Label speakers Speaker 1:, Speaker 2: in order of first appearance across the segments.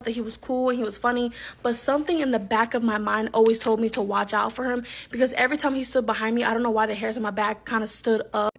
Speaker 1: that he was cool and he was funny, but something in the back of my mind always told me to watch out for him, because every time he stood behind me, I don't know why the hairs on my back kind of stood up.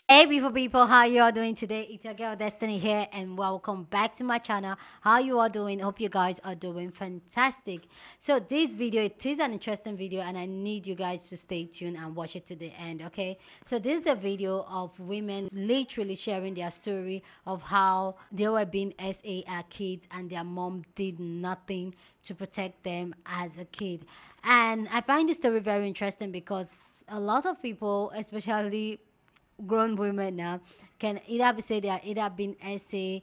Speaker 2: Hey beautiful people, how you all doing today? It's your girl Destiny here and welcome back to my channel. How you all doing? Hope you guys are doing fantastic. So this video, it is an interesting video and I need you guys to stay tuned and watch it to the end, okay? So this is a video of women literally sharing their story of how they were being SA as kids and their mom did nothing to protect them as a kid. And I find this story very interesting because a lot of people, especially grown women now, can either say they are either being SA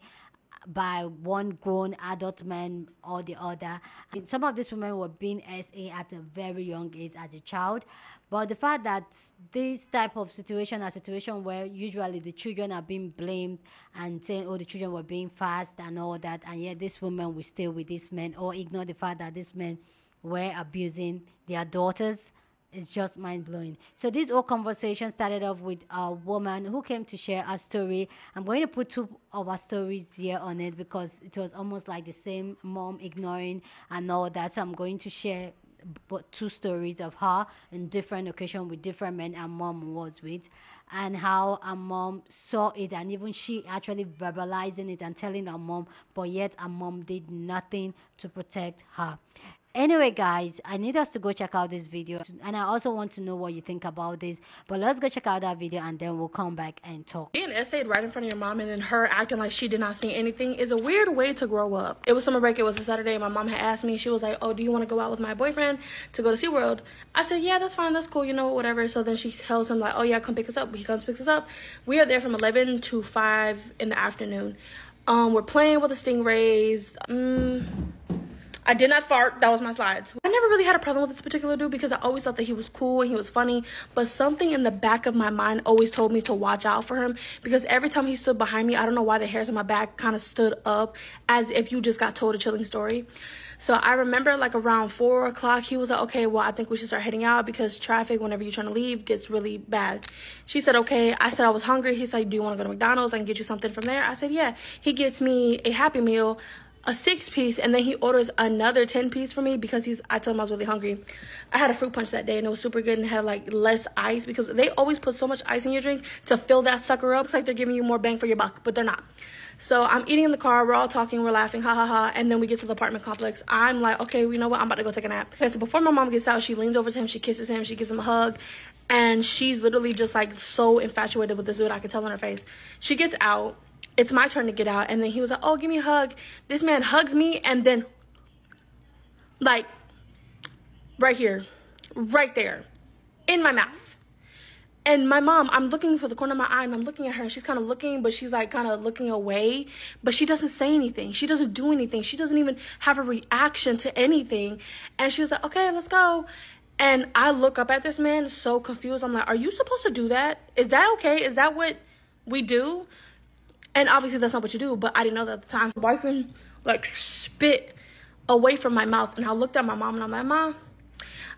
Speaker 2: by one grown adult man or the other. And some of these women were being SA at a very young age as a child, but the fact that this type of situation, a situation where usually the children are being blamed and saying, oh, the children were being fast and all that, and yet this woman will stay with this man or ignore the fact that these men were abusing their daughters. It's just mind-blowing. So this whole conversation started off with a woman who came to share her story. I'm going to put two of our stories here on it because it was almost like the same mom ignoring and all that. So I'm going to share but two stories of her in different occasions with different men her mom was with, and how her mom saw it, and even she actually verbalizing it and telling her mom, but yet her mom did nothing to protect her. Anyway guys, I need us to go check out this video and I also want to know what you think about this, but let's go check out that video and then we'll come back and talk.
Speaker 1: Being essayed right in front of your mom and then her acting like she did not see anything is a weird way to grow up. It was summer break, it was a Saturday. My mom had asked me, she was like, oh, do you want to go out with my boyfriend to go to SeaWorld? I said, yeah, that's fine, that's cool, you know, whatever. So then she tells him like, oh yeah, come pick us up. He comes, picks us up. We are there from 11 to 5 in the afternoon. We're playing with the stingrays. I did not fart. That was my slides. I never really had a problem with this particular dude because I always thought that he was cool and he was funny. But something in the back of my mind always told me to watch out for him, because every time he stood behind me, I don't know why the hairs on my back kind of stood up as if you just got told a chilling story. So I remember like around 4 o'clock, he was like, okay, well, I think we should start heading out because traffic, whenever you're trying to leave, gets really bad. She said, okay. I said I was hungry. He said, do you want to go to McDonald's? I can get you something from there. I said, yeah. He gets me a Happy Meal, a 6-piece, and then he orders another 10-piece for me because I told him I was really hungry. I had a fruit punch that day and it was super good and had like less ice because they always put so much ice in your drink to fill that sucker up. It's like they're giving you more bang for your buck, but they're not. So I'm eating in the car, we're all talking, we're laughing, ha ha ha, and then we get to the apartment complex. I'm like, okay, you know what, I'm about to go take a nap. Okay, so before my mom gets out, she leans over to him, she kisses him, she gives him a hug, and she's literally just like so infatuated with this dude, I could tell on her face. She gets out. It's my turn to get out, and then he was like, oh, give me a hug. This man hugs me, and then, like, right here, right there, in my mouth. And my mom, I'm looking for the corner of my eye, and I'm looking at her, and she's kind of looking, but she's, like, kind of looking away, but she doesn't say anything. She doesn't do anything. She doesn't even have a reaction to anything, and she was like, okay, let's go. And I look up at this man so confused. I'm like, are you supposed to do that? Is that okay? Is that what we do? And obviously that's not what you do, but I didn't know that at the time. My boyfriend like spit away from my mouth, and I looked at my mom and I'm like, Mom,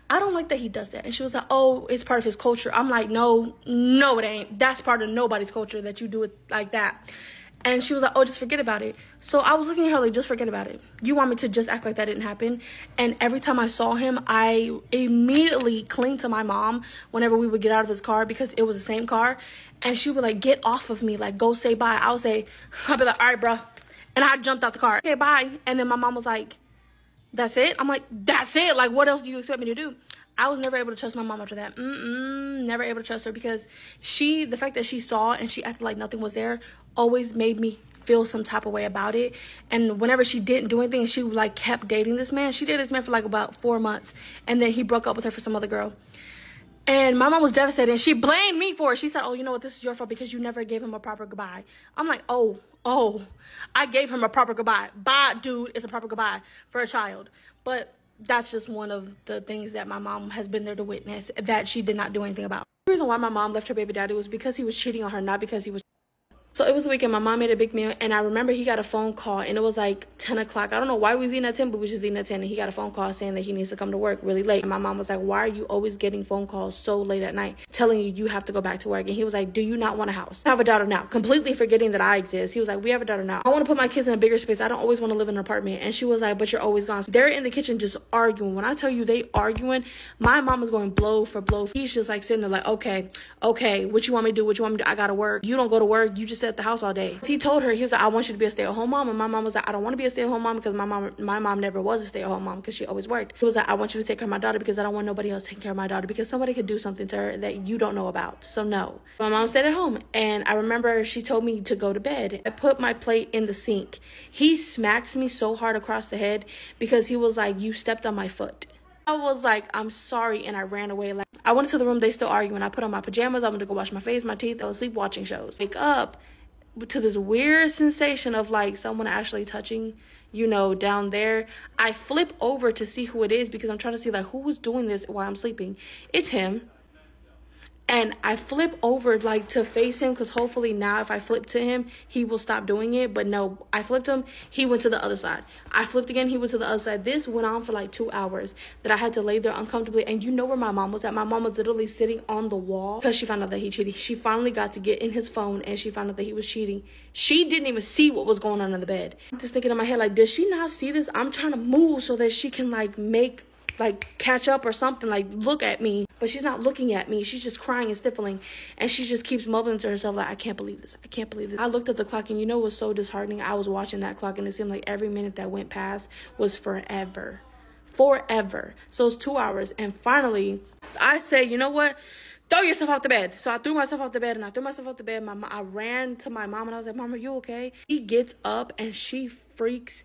Speaker 1: I don't like that he does that. And she was like, oh, it's part of his culture. I'm like, no, it ain't. That's part of nobody's culture that you do it like that. And she was like, oh, just forget about it. So I was looking at her like, just forget about it. You want me to just act like that didn't happen? And every time I saw him, I immediately clinged to my mom whenever we would get out of his car because it was the same car. And she would like, get off of me, like go say bye. I'll be like, all right, bro. And I jumped out the car. Okay, bye. And then my mom was like, that's it? I'm like, that's it? Like, what else do you expect me to do? I was never able to trust my mom after that. Never able to trust her because the fact that she saw and she acted like nothing was there always made me feel some type of way about it. And whenever she didn't do anything and she like kept dating this man, she dated this man for like about 4 months. And then he broke up with her for some other girl. And my mom was devastated and she blamed me for it. She said, oh, you know what? This is your fault because you never gave him a proper goodbye. I'm like, oh, I gave him a proper goodbye. Bye, dude, is a proper goodbye for a child. But that's just one of the things that my mom has been there to witness that she did not do anything about. The reason why my mom left her baby daddy was because he was cheating on her, not because he was. So it was the weekend. My mom made a big meal, and I remember he got a phone call, and it was like 10 o'clock. I don't know why we was eating at 10, but we was just eating at 10, and he got a phone call saying that he needs to come to work really late. And my mom was like, why are you always getting phone calls so late at night telling you you have to go back to work? And he was like, do you not want a house? I have a daughter now. Completely forgetting that I exist. He was like, we have a daughter now. I want to put my kids in a bigger space. I don't always want to live in an apartment. And she was like, but you're always gone. So they're in the kitchen just arguing. When I tell you they arguing, my mom was going blow for blow. He's just like sitting there like, okay, what you want me to do? What you want me to do? I gotta work. You don't go to work. You just sit at the house all day. He told her, he was like, I want you to be a stay-at-home mom. And my mom was like, I don't want to be a stay-at-home mom because my mom never was a stay-at-home mom because she always worked. He was like, I want you to take care of my daughter because I don't want nobody else taking care of my daughter because somebody could do something to her that you don't know about. So no. My mom stayed at home, and I remember she told me to go to bed. I put my plate in the sink. He smacks me so hard across the head because he was like, you stepped on my foot. I was like, I'm sorry, and I ran away. Like, I went to the room, they still arguing. I put on my pajamas, I went to go wash my face, my teeth. I was asleep watching shows. Wake up to this weird sensation of like someone actually touching, you know, down there. I flip over to see who it is because I'm trying to see like who was doing this while I'm sleeping. It's him. And I flip over like to face him because hopefully now if I flip to him, he will stop doing it. But no, I flipped him. He went to the other side. I flipped again. He went to the other side. This went on for like 2 hours that I had to lay there uncomfortably. And you know where my mom was at? My mom was literally sitting on the wall because she found out that he cheated. She finally got to get in his phone and she found out that he was cheating. She didn't even see what was going on in the bed. I'm just thinking in my head, like, does she not see this? I'm trying to move so that she can like catch up or something, like look at me, but she's not looking at me. She's just crying and stifling, and she just keeps mumbling to herself like, I can't believe this. I can't believe this. I looked at the clock, and you know what was so disheartening? I was watching that clock, and it seemed like every minute that went past was forever. So it's 2 hours, and finally I say, you know what, throw yourself off the bed. So I threw myself off the bed, and I ran to my mom, and I was like, Mom, are you okay? She gets up and she freaks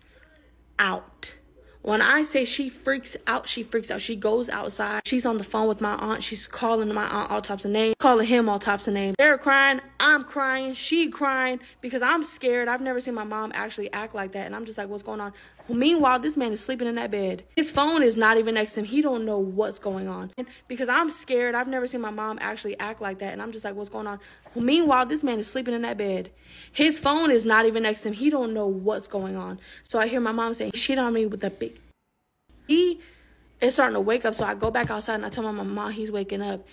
Speaker 1: out. When I say she freaks out, she freaks out. She goes outside. She's on the phone with my aunt. She's calling my aunt all types of names, calling him all types of names. They're crying. I'm crying. She crying because I'm scared. I've never seen my mom actually act like that. And I'm just like, what's going on? Meanwhile, this man is sleeping in that bed. His phone is not even next to him. He don't know what's going on. And because I'm scared, I've never seen my mom actually act like that. And I'm just like, what's going on? Meanwhile, this man is sleeping in that bed. His phone is not even next to him. He don't know what's going on. So I hear my mom saying, she cheated on me with a big... He is starting to wake up, so I go back outside and I tell my mom he's waking up.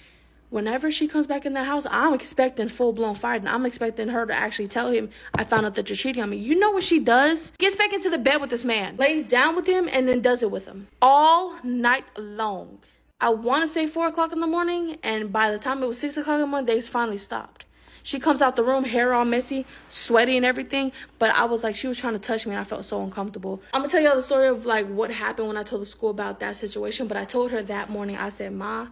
Speaker 1: Whenever she comes back in the house, I'm expecting full-blown fight, and I'm expecting her to actually tell him, I found out that you're cheating on me. You know what she does? Gets back into the bed with this man, lays down with him, and then does it with him all night long. I want to say 4 o'clock in the morning, and by the time it was 6 o'clock in the morning, they finally stopped. She comes out the room, hair all messy, sweaty and everything. But I was like, she was trying to touch me, and I felt so uncomfortable. I'm going to tell y'all the story of, like, what happened when I told the school about that situation. But I told her that morning, I said, Ma,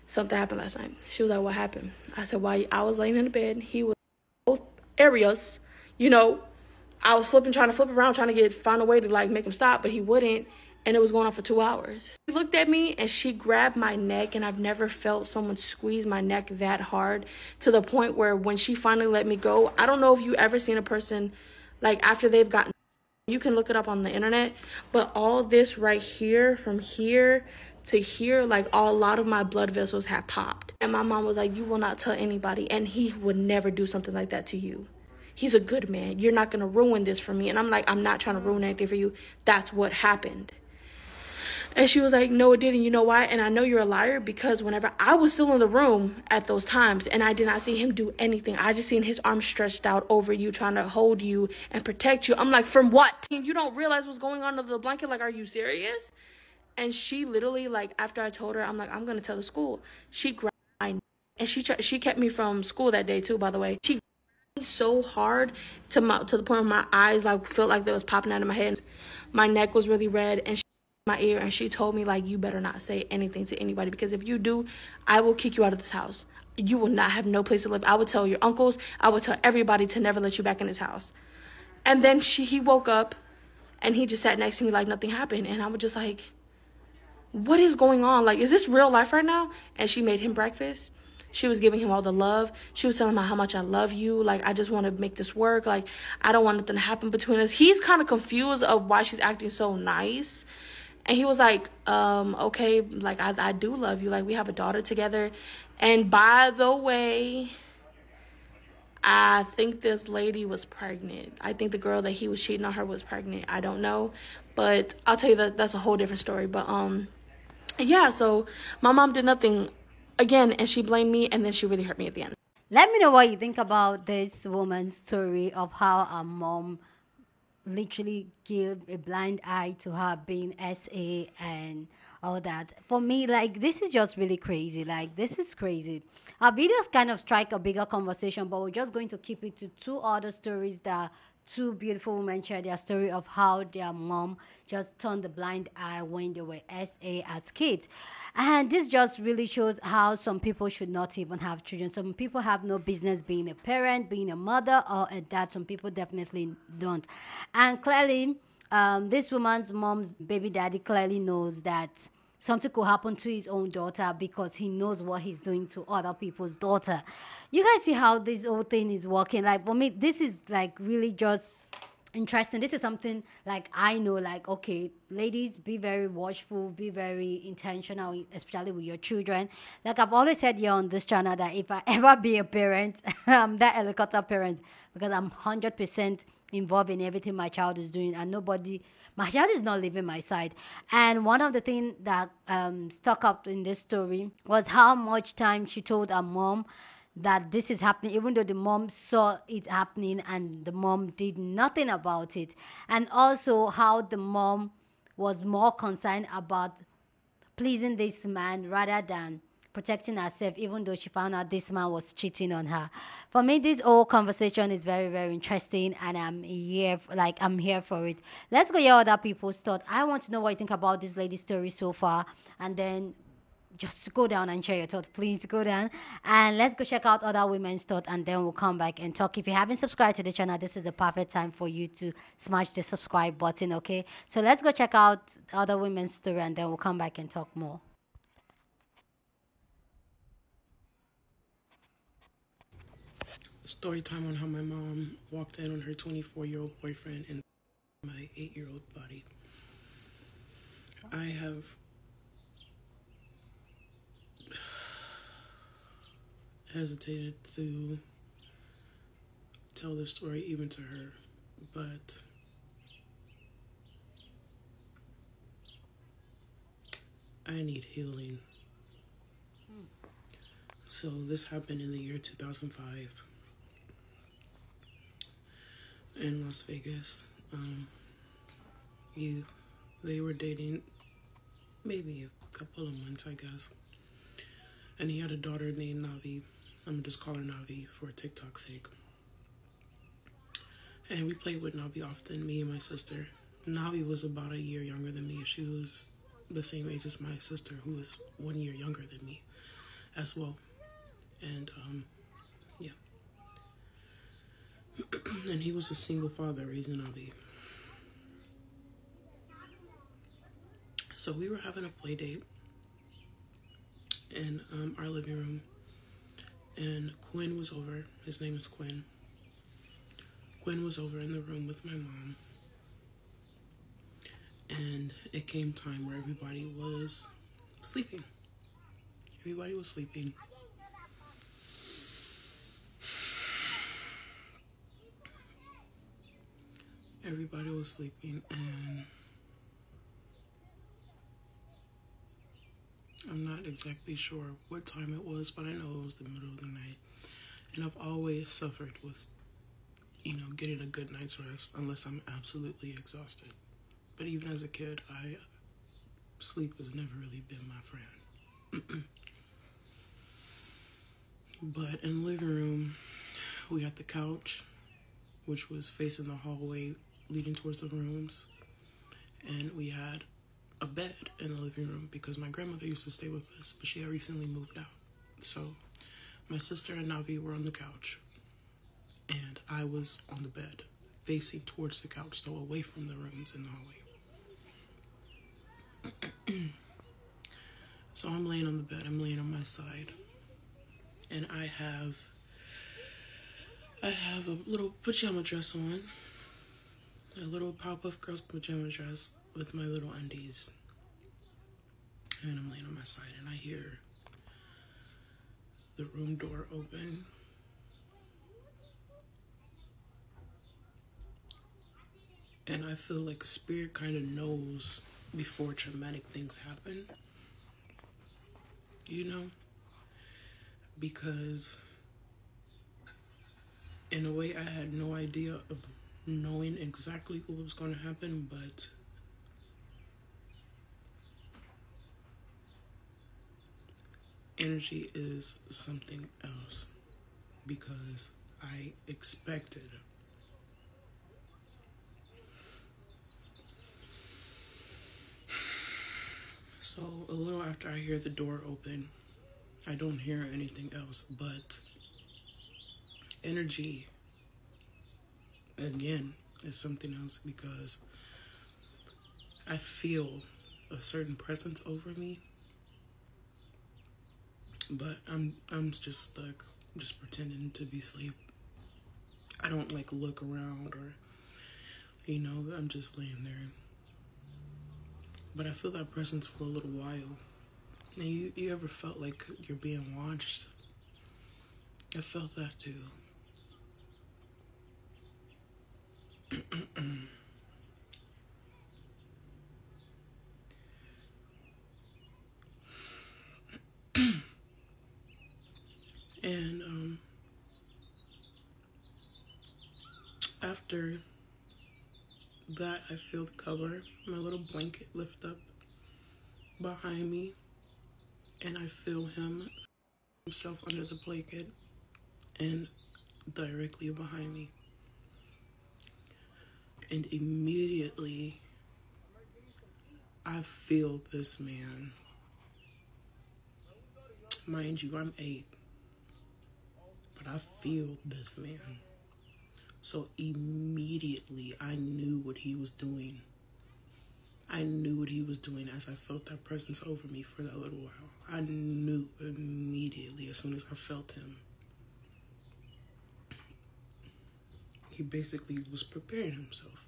Speaker 1: something happened last night. She was like, what happened? I said, while I was laying in the bed, he was both areas, you know. I was trying to flip around, trying to find a way to, like, make him stop, but he wouldn't. And it was going on for 2 hours. She looked at me and she grabbed my neck, and I've never felt someone squeeze my neck that hard, to the point where when she finally let me go, I don't know if you ever seen a person like after they've gotten, you can look it up on the internet, but all this right here, from here to here, like a lot of my blood vessels had popped. And my mom was like, you will not tell anybody, and he would never do something like that to you. He's a good man. You're not going to ruin this for me. And I'm like, I'm not trying to ruin anything for you. That's what happened. And she was like, no, it didn't. You know why? And I know you're a liar, because whenever I was still in the room at those times, and I did not see him do anything. I just seen his arms stretched out over you, trying to hold you and protect you. I'm like, from what? You don't realize what's going on under the blanket? Like, are you serious? And she literally, like, after I told her, I'm like, I'm going to tell the school. She grabbed my neck, and she kept me from school that day too, by the way. She grabbed me so hard to the point where my eyes, like, felt like they was popping out of my head. My neck was really red, and she my ear, and she told me, like, you better not say anything to anybody, because if you do, I will kick you out of this house. You will not have no place to live. I would tell your uncles, I would tell everybody to never let you back in this house. And then he woke up, and he just sat next to me like nothing happened. And I was just like, what is going on? Like, is this real life right now? And she made him breakfast. She was giving him all the love. She was telling him how much I love you. Like, I just want to make this work. Like, I don't want nothing to happen between us. He's kind of confused of why she's acting so nice. And he was like, okay, like, I do love you. Like, we have a daughter together. And by the way, I think this lady was pregnant. I think the girl that he was cheating on her was pregnant. I don't know, but I'll tell you that that's a whole different story. But yeah. So my mom did nothing again, and she blamed me, and then she really hurt me at the end.
Speaker 2: Let me know what you think about this woman's story of how her mom literally give a blind eye to her being SA and all that. For me, like, this is just really crazy. Like, this is crazy. Our videos kind of strike a bigger conversation, but we're just going to keep it to two other stories that two beautiful women share their story of how their mom just turned the blind eye when they were SA as kids. And this just really shows how some people should not even have children. Some people have no business being a parent, being a mother, or a dad. Some people definitely don't. And clearly, this woman's mom's baby daddy clearly knows that something could happen to his own daughter because he knows what he's doing to other people's daughter. You guys see how this whole thing is working? Like, for me, this is like really just interesting. This is something like I know, like, okay, ladies, be very watchful, be very intentional, especially with your children. Like I've always said here on this channel that if I ever be a parent, I'm that helicopter parent because I'm 100% involved in everything my child is doing, and nobody, my child is not leaving my side. And one of the things that stuck up in this story was how much time she told her mom that this is happening, even though the mom saw it happening and the mom did nothing about it. And also how the mom was more concerned about pleasing this man rather than protecting herself, even though she found out this man was cheating on her. For me, this whole conversation is very, very interesting, and I'm here, like, I'm here for it. Let's go hear other people's thoughts. I want to know what you think about this lady's story so far, and then just go down and share your thoughts. Please go down and let's go check out other women's thoughts, and then we'll come back and talk. If you haven't subscribed to the channel, this is the perfect time for you to smash the subscribe button. Okay, so let's go check out other women's story, and then we'll come back and talk more.
Speaker 3: Story time on how my mom walked in on her 24-year-old boyfriend and my 8-year-old body. I have hesitated to tell this story even to her, but I need healing. So this happened in the year 2005 in Las Vegas. They were dating maybe a couple of months, I guess. And he had a daughter named Navi. I'm gonna just call her Navi for TikTok's sake. And we played with Navi often, me and my sister. Navi was about a year younger than me. She was the same age as my sister, who was 1 year younger than me as well. And yeah. And he was a single father raising Navi. So we were having a play date in our living room, and Quinn was over. His name is Quinn. Quinn was over in the room with my mom, and it came time where everybody was sleeping. Everybody was sleeping. Everybody was sleeping, and I'm not exactly sure what time it was, but I know it was the middle of the night. And I've always suffered with, getting a good night's rest unless I'm absolutely exhausted. But even as a kid, sleep has never really been my friend. But in the living room, we had the couch, which was facing the hallway leading towards the rooms. And we had a bed in the living room because my grandmother used to stay with us, but she had recently moved out. So my sister and Navi were on the couch, and I was on the bed facing towards the couch, so away from the rooms in the hallway. So I'm laying on the bed, I'm laying on my side, and I have a little pajama dress on, a little Powerpuff Girls pajama dress with my little undies. And I'm laying on my side, and I hear the room door open, And I feel like spirit kind of knows before traumatic things happen. You know? Because in a way I had no idea of knowing exactly what was going to happen, but energy is something else because I expected. So a little after I hear the door open, I don't hear anything else, but energy, again, is something else because I feel a certain presence over me, but I'm just like, just pretending to be asleep. I don't like look around or, you know, I'm just laying there. But I feel that presence for a little while. And you ever felt like you're being watched? I felt that too. And after that, I feel the cover, my little blanket lift up behind me, and I feel himself under the blanket and directly behind me. And immediately, I feel this man. Mind you, I'm 8, but I feel this man. So immediately, I knew what he was doing. I knew what he was doing as I felt that presence over me for that little while. I knew immediately as soon as I felt him. He basically was preparing himself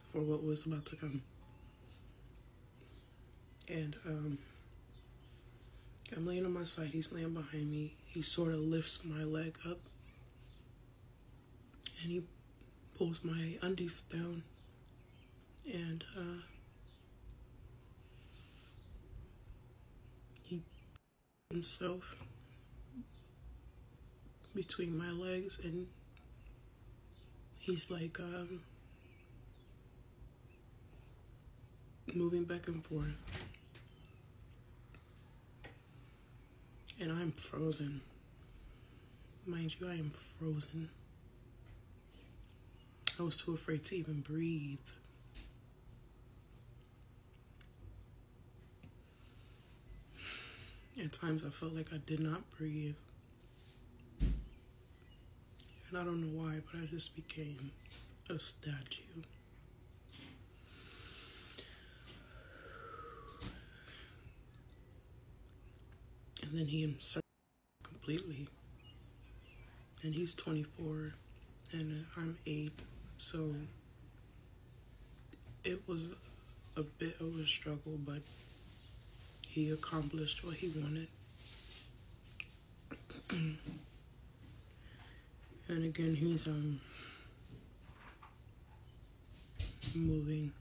Speaker 3: for what was about to come. And I'm laying on my side, he's laying behind me. He sort of lifts my leg up and he pulls my undies down and he himself between my legs and he's like moving back and forth. And I'm frozen. Mind you, I am frozen. I was too afraid to even breathe. At times I felt like I did not breathe. And I don't know why, but I just became a statue. And then he himself completely. And he's 24 and I'm 8. So it was a bit of a struggle, but he accomplished what he wanted. And again, he's moving.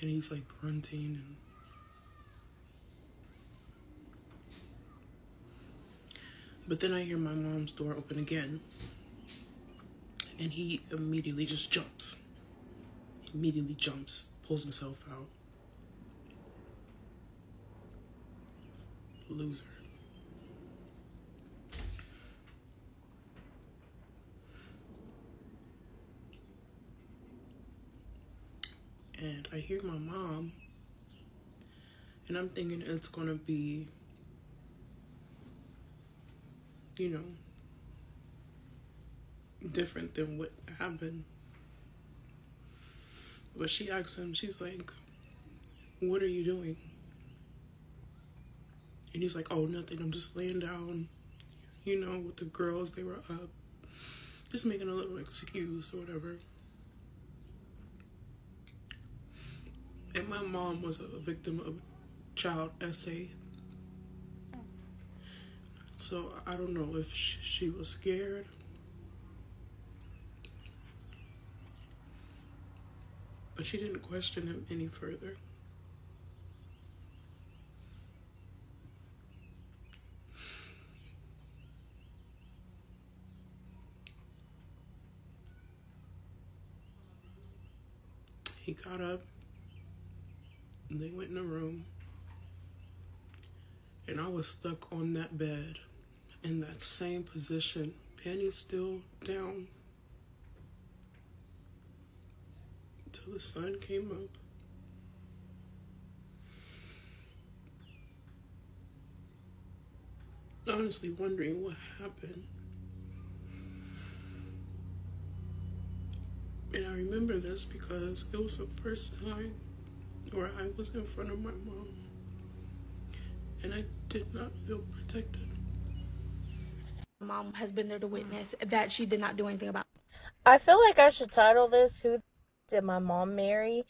Speaker 3: And he's like grunting and but then I hear my mom's door open again. And he immediately just jumps. Immediately jumps, pulls himself out. Loser. And I hear my mom, and I'm thinking it's gonna be, you know, different than what happened. But she asks him, she's like, what are you doing? And he's like, oh, nothing, I'm just laying down, you know, with the girls, they were up. Just making a little excuse or whatever. And my mom was a victim of child SA. So I don't know if she was scared but she didn't question him any further. He got up, and they went in a room, and I was stuck on that bed in that same position, panties still down, till the sun came up. Honestly wondering what happened. And I remember this because it was the first time where I was in front of my mom and I did not feel protected.
Speaker 1: My mom has been there to witness that she did not do anything about it.
Speaker 4: I feel like I should title this "Who Did My Mom Marry?"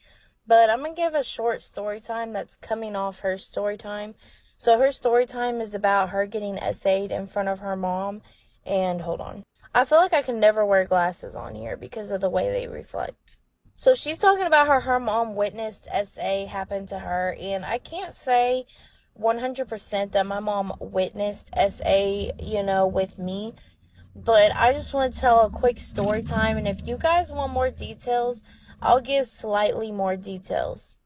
Speaker 4: But I'm going to give a short story time that's coming off her story time. So her story time is about her getting essayed in front of her mom. And hold on. I feel like I can never wear glasses on here because of the way they reflect. So she's talking about how her mom witnessed SA happen to her. And I can't say 100% that my mom witnessed SA, with me. But I just want to tell a quick story time. And if you guys want more details, I'll give slightly more details.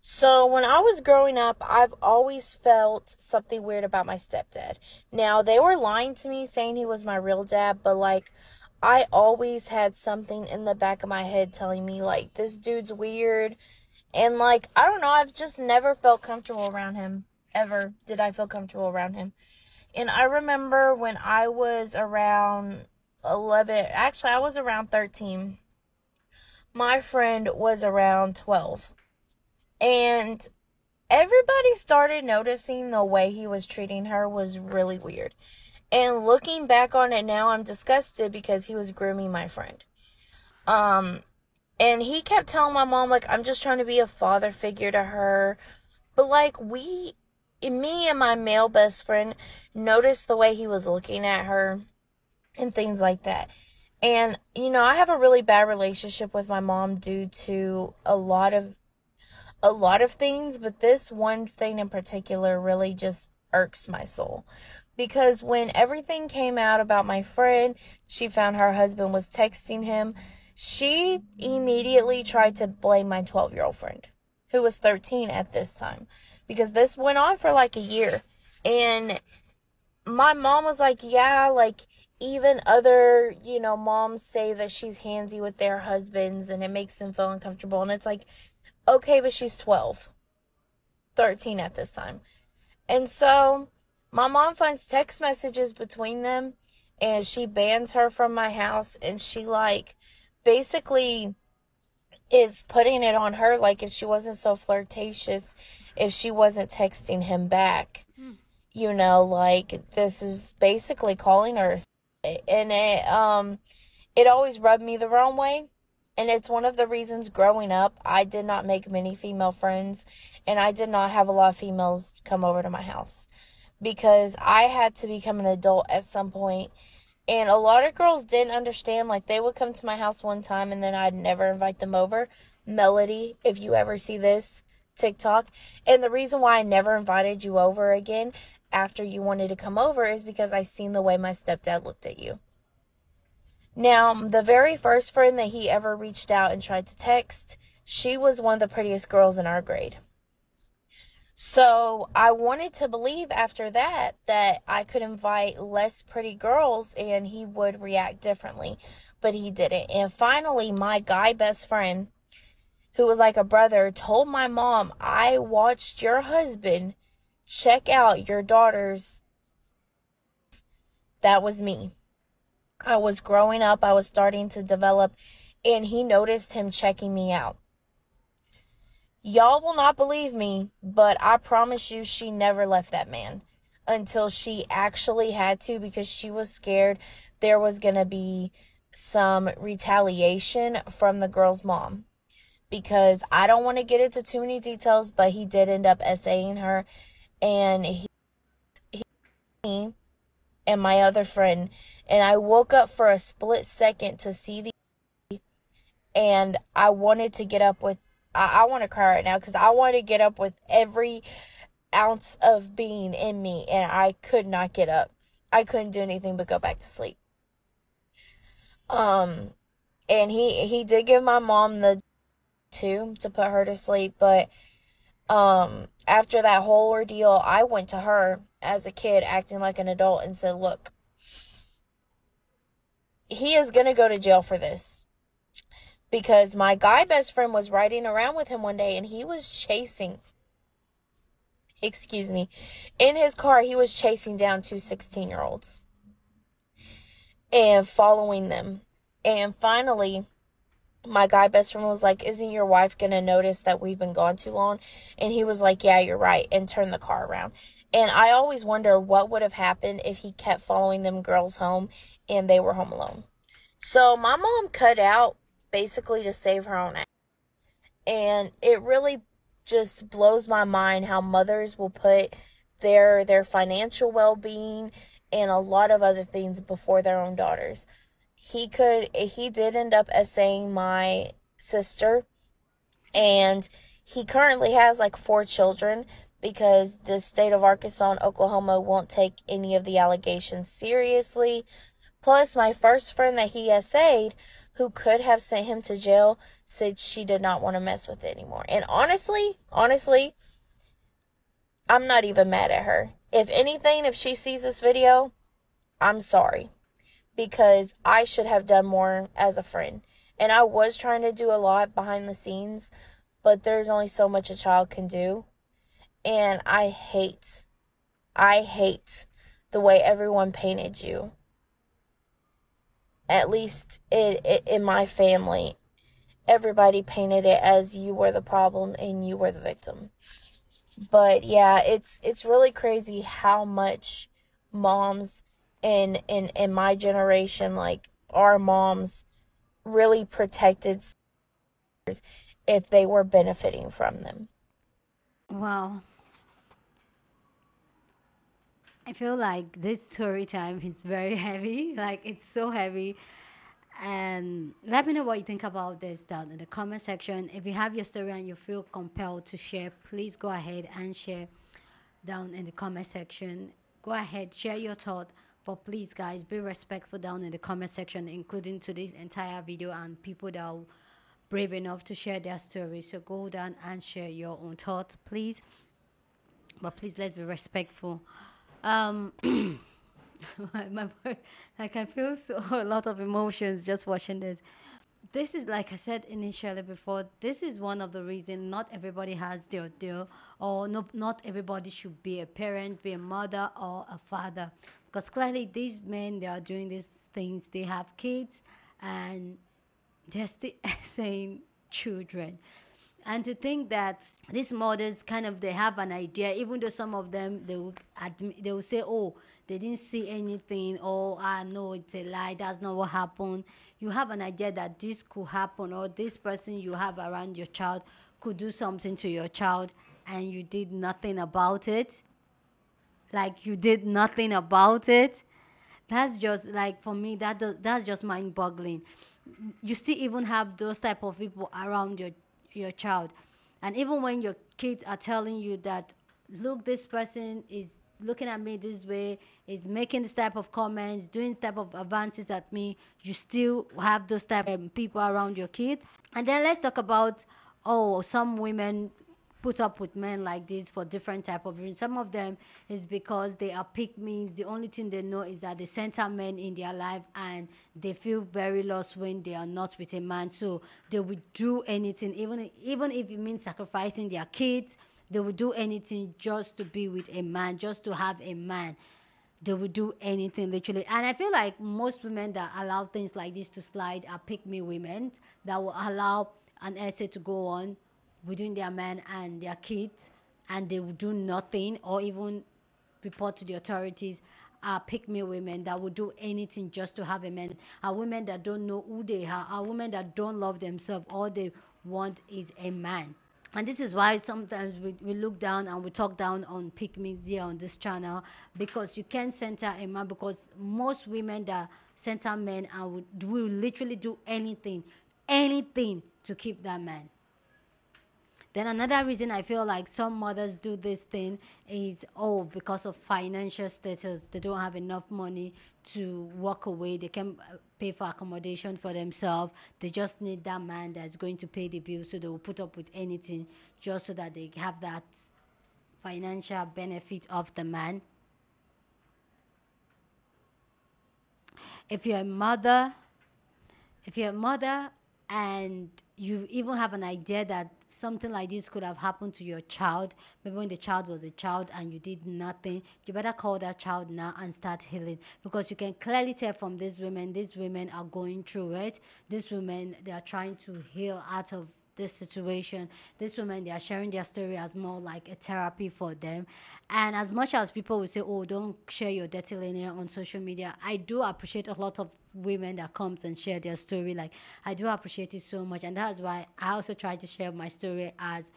Speaker 4: So when I was growing up, I've always felt something weird about my stepdad. Now, they were lying to me saying he was my real dad, but I always had something in the back of my head telling me this dude's weird. And I don't know, I've just never felt comfortable around him. Ever did I feel comfortable around him. And I remember when I was around 11, actually I was around 13. My friend was around 12. And everybody started noticing the way he was treating her was really weird. And looking back on it now, I'm disgusted because he was grooming my friend. And he kept telling my mom, I'm just trying to be a father figure to her. But me and my male best friend noticed the way he was looking at her and things like that. And, I have a really bad relationship with my mom due to a lot of things, but this one thing in particular really just irks my soul. Because when everything came out about my friend, she found her husband was texting him, she immediately tried to blame my 12-year-old friend, who was 13 at this time. Because this went on for a year. And my mom was even other, moms say that she's handsy with their husbands and it makes them feel uncomfortable. And it's okay, but she's 12, 13 at this time. And so my mom finds text messages between them and she bans her from my house. And she basically is putting it on her. If she wasn't so flirtatious, if she wasn't texting him back, this is basically calling her. And it always rubbed me the wrong way. And it's one of the reasons growing up, I did not make many female friends. And I did not have a lot of females come over to my house. Because I had to become an adult at some point. And a lot of girls didn't understand. They would come to my house one time and then I'd never invite them over. Melody, if you ever see this TikTok. And the reason why I never invited you over again after you wanted to come over is because I seen the way my stepdad looked at you. Now, the very first friend that he ever reached out and tried to text, she was one of the prettiest girls in our grade. So I wanted to believe after that I could invite less pretty girls and he would react differently, but he didn't. And finally, my guy best friend, who was like a brother, told my mom, I watched your husband check out your daughters. That was me. I was growing up, I was starting to develop, and he noticed him checking me out. Y'all will not believe me, but I promise you she never left that man until she actually had to, because she was scared there was going to be some retaliation from the girl's mom. Because I don't want to get into too many details, but he did end up essaying her, and he and my other friend, and I woke up for a split second to see And I wanted to get up with, I want to cry right now because I wanted to get up with every ounce of being in me, and I could not get up. I couldn't do anything but go back to sleep. And he did give my mom the to put her to sleep, but after that whole ordeal, I went to her as a kid acting like an adult and said, look, he is going to go to jail for this. Because my guy best friend was riding around with him one day, and he was chasing, in his car, he was chasing down 2 16-year-olds and following them. And finally, my guy best friend was like, isn't your wife going to notice that we've been gone too long? And he was like, yeah, you're right, and turned the car around. And I always wonder what would have happened if he kept following them girls home and they were home alone. So my mom cut out basically to save her own ass. And it really just blows my mind how mothers will put their financial well-being and a lot of other things before their own daughters. He did end up essaying my sister, and he currently has like 4 children because the state of Arkansas and Oklahoma won't take any of the allegations seriously. Plus, my first friend that he essayed, who could have sent him to jail, said she did not want to mess with it anymore. And honestly, I'm not even mad at her. If anything, if she sees this video, I'm sorry. Because I should have done more as a friend. And I was trying to do a lot behind the scenes, but there's only so much a child can do. And I hate the way everyone painted you. At least in my family, everybody painted it as you were the problem and you were the victim. But yeah, it's really crazy how much moms in my generation, like our moms, really protected if they were benefiting from them.
Speaker 2: Wow. I feel like this story time is very heavy. Like, it's so heavy. And let me know what you think about this down in the comment section. If you have your story and you feel compelled to share, please go ahead and share down in the comment section. Go ahead, share your thought. But please, guys, be respectful down in the comment section, including to this entire video and people that are brave enough to share their story. So go down and share your own thoughts, please. But please, let's be respectful. My like, I feel so a lot of emotions just watching this. This is, like I said initially before, this is one of the reasons not everybody has their deal, or no, not everybody should be a parent, be a mother or a father, because clearly these men, they are doing these things, they have kids and they're still saying children. And to think that these mothers kind of, they have an idea, even though some of them, they will say, oh, they didn't see anything, oh, I know it's a lie, that's not what happened. You have an idea that this could happen, or this person you have around your child could do something to your child, and you did nothing about it. Like, you did nothing about it. That's just, like, for me, that's just mind-boggling. You still even have those type of people around your child. And even when your kids are telling you that, look, this person is looking at me this way, is making this type of comments, doing this type of advances at me, you still have those type of people around your kids. And then let's talk about, oh, some women put up with men like this for different type of reasons. Some of them is because they are pick-me's. The only thing they know is that they center men in their life, and they feel very lost when they are not with a man. So they will do anything, even if it means sacrificing their kids. They will do anything just to be with a man, just to have a man. They will do anything, literally. And I feel like most women that allow things like this to slide are pick-me women that will allow an essay to go on between their men and their kids, and they will do nothing or even report to the authorities. Are pick-me women that will do anything just to have a man. Are women that don't know who they are women that don't love themselves. All they want is a man. And this is why sometimes we look down and we talk down on pick-me's here on this channel, because you can't center a man, because most women that center men and will literally do anything anything to keep that man. Then another reason I feel like some mothers do this thing is, oh, because of financial status, they don't have enough money to walk away. They can pay for accommodation for themselves. They just need that man that's going to pay the bill, so they will put up with anything just so that they have that financial benefit of the man. If you're a mother and you even have an idea that something like this could have happened to your child, maybe when the child was a child and you did nothing, you better call that child now and start healing, because you can clearly tell from these women are going through it. These women, they are trying to heal out of this situation. These women, they are sharing their story as more like a therapy for them. And as much as people will say, oh, don't share your dirty linear on social media, I do appreciate a lot of women that comes and share their story. Like, I do appreciate it so much, and that's why I also try to share my story as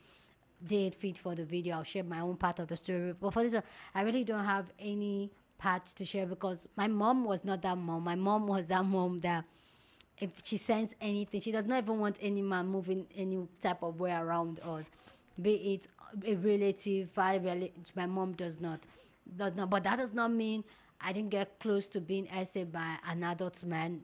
Speaker 2: did fit for the video. I'll share my own part of the story, but for this one, I really don't have any part to share, because my mom was not that mom. My mom was that mom that if she sends anything, she does not even want any man moving any type of way around us, be it a relative, my mom does not. But that does not mean I didn't get close to being essayed by an adult man.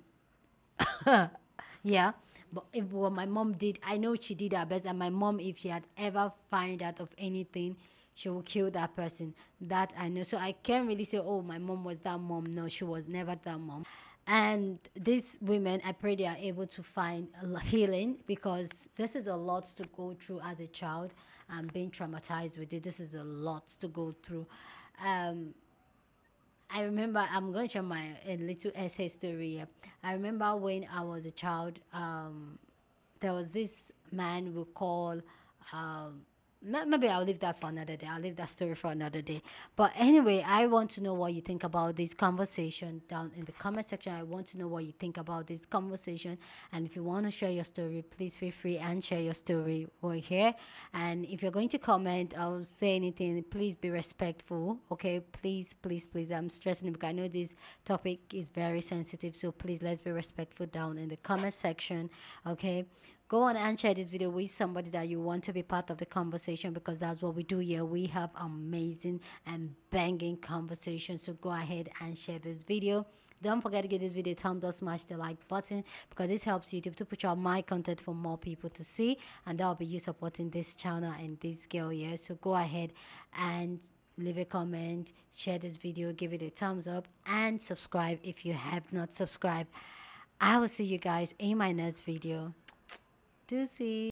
Speaker 2: Yeah, but if what my mom did, I know she did her best. And my mom, if she had ever find out of anything, she will kill that person. That I know. So I can't really say, oh, my mom was that mom. No, she was never that mom. And these women, I pray they are able to find healing, because this is a lot to go through as a child and being traumatized with it. This is a lot to go through. I remember, I'm going to share my a little essay story here. I remember when I was a child, there was this man we call, maybe I'll leave that for another day. I'll leave that story for another day. But anyway, I want to know what you think about this conversation down in the comment section. I want to know what you think about this conversation. And if you want to share your story, please feel free and share your story right here. And if you're going to comment or say anything, please be respectful. Okay, please, please, please. I'm stressing it because I know this topic is very sensitive. So please, let's be respectful down in the comment section. Okay. Go on and share this video with somebody that you want to be part of the conversation, because that's what we do here. We have amazing and banging conversations. So go ahead and share this video. Don't forget to give this video a thumbs up, smash the like button, because this helps YouTube to push out my content for more people to see, and that will be you supporting this channel and this girl here. So go ahead and leave a comment, share this video, give it a thumbs up, and subscribe if you have not subscribed. I will see you guys in my next video. Deuces.